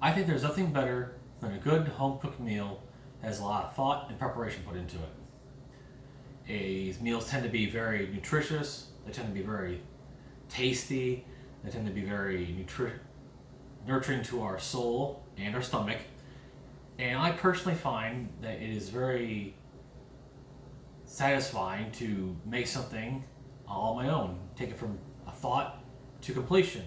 I think there's nothing better than a good home-cooked meal that has a lot of thought and preparation put into it. These meals tend to be very nutritious, they tend to be very tasty, they tend to be very nurturing to our soul and our stomach. And I personally find that it is very satisfying to make something all on my own, take it from a thought to completion.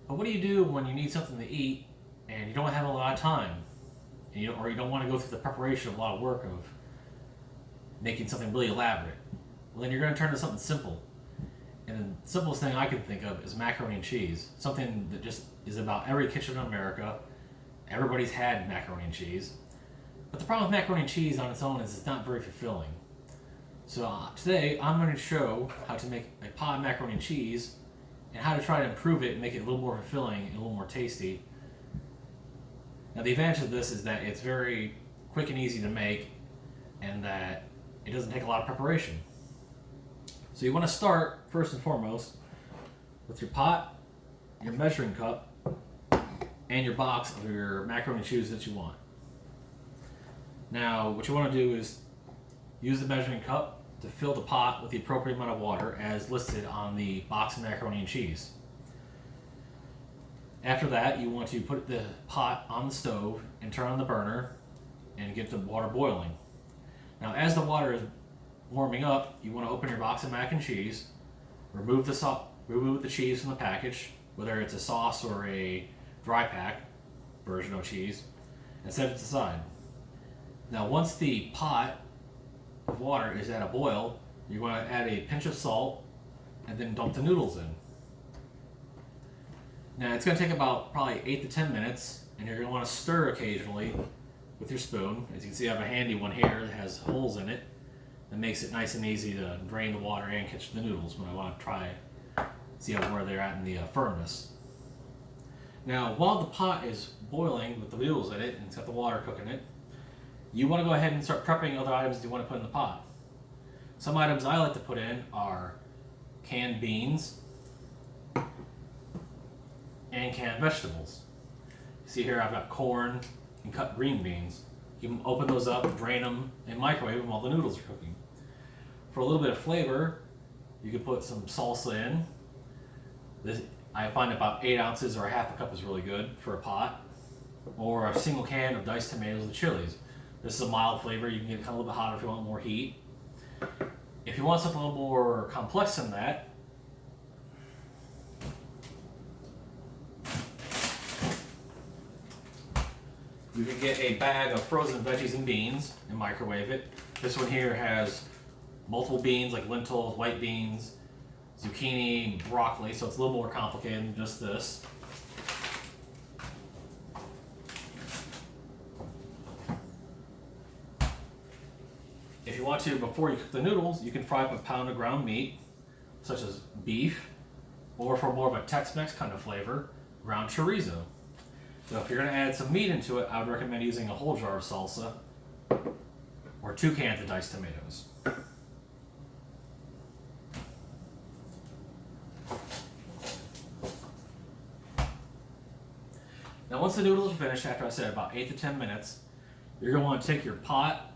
But what do you do when you need something to eat and you don't have a lot of time, and you don't want to go through the preparation of a lot of work of making something really elaborate? Well, then you're going to turn to something simple. And the simplest thing I can think of is macaroni and cheese. Something that just is about every kitchen in America. Everybody's had macaroni and cheese. But the problem with macaroni and cheese on its own is it's not very fulfilling. So today I'm going to show how to make a pot of macaroni and cheese and how to try to improve it and make it a little more fulfilling and a little more tasty. Now the advantage of this is that it's very quick and easy to make and that it doesn't take a lot of preparation. So you want to start first and foremost with your pot, your measuring cup, and your box of your macaroni and cheese that you want. Now what you want to do is use the measuring cup to fill the pot with the appropriate amount of water as listed on the box of macaroni and cheese. After that, you want to put the pot on the stove and turn on the burner and get the water boiling. Now as the water is warming up, you want to open your box of mac and cheese, remove the cheese from the package, whether it's a sauce or a dry pack version of cheese, and set it to the side. Now once the pot of water is at a boil, you're going to add a pinch of salt and then dump the noodles in. Now it's going to take about probably 8 to 10 minutes, and you're going to want to stir occasionally with your spoon. As you can see, I have a handy one here that has holes in it that makes it nice and easy to drain the water and catch the noodles when I want to try see where they're at in the firmness. Now while the pot is boiling with the noodles in it and it's got the water cooking it, you want to go ahead and start prepping other items you want to put in the pot. Some items I like to put in are canned beans and canned vegetables. You see here I've got corn and cut green beans. You can open those up, drain them, and microwave them while the noodles are cooking. For a little bit of flavor, you can put some salsa in. I find about 8 ounces or a half a cup is really good for a pot. Or a single can of diced tomatoes and chilies. This is a mild flavor. You can get it kind of a little bit hotter if you want more heat. If you want something a little more complex than that, you can get a bag of frozen veggies and beans and microwave it. This one here has multiple beans like lentils, white beans, zucchini, broccoli, so it's a little more complicated than just this. If you want to, before you cook the noodles, you can fry up a pound of ground meat, such as beef, or for more of a Tex-Mex kind of flavor, ground chorizo. So if you're going to add some meat into it, I would recommend using a whole jar of salsa or 2 cans of diced tomatoes. Now once the noodles are finished, after I said about 8 to 10 minutes, you're going to want to take your pot,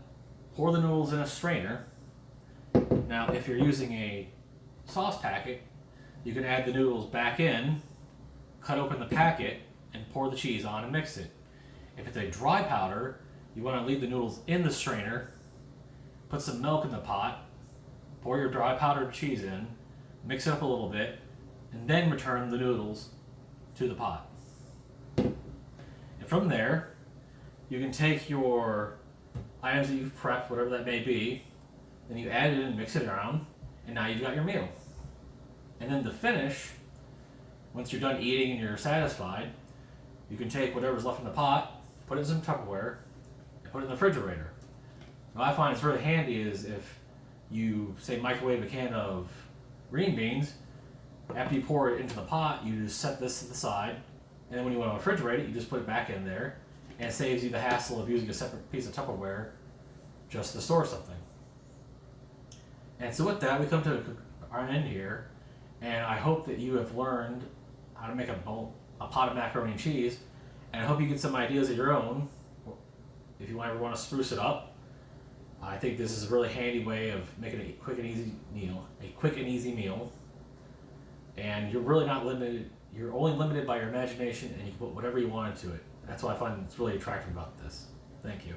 pour the noodles in a strainer. Now if you're using a sauce packet, you can add the noodles back in, cut open the packet, and pour the cheese on and mix it. If it's a dry powder, you want to leave the noodles in the strainer, put some milk in the pot, pour your dry powdered cheese in, mix it up a little bit, and then return the noodles to the pot. And from there, you can take your items that you've prepped, whatever that may be, then you add it in and mix it around, and now you've got your meal. And then to finish, once you're done eating and you're satisfied, you can take whatever's left in the pot, put it in some Tupperware, and put it in the refrigerator. What I find is really handy is if you, say, microwave a can of green beans, after you pour it into the pot, you just set this to the side, and then when you want to refrigerate it, you just put it back in there, and it saves you the hassle of using a separate piece of Tupperware just to store something. And so with that, we come to our end here, and I hope that you have learned how to make a pot of macaroni and cheese, And I hope you get some ideas of your own if you ever want to spruce it up. I think this is a really handy way of making a quick and easy meal. And you're really not limited. You're only limited by your imagination, and you can put whatever you want into it. That's what I find it's really attractive about this. Thank you.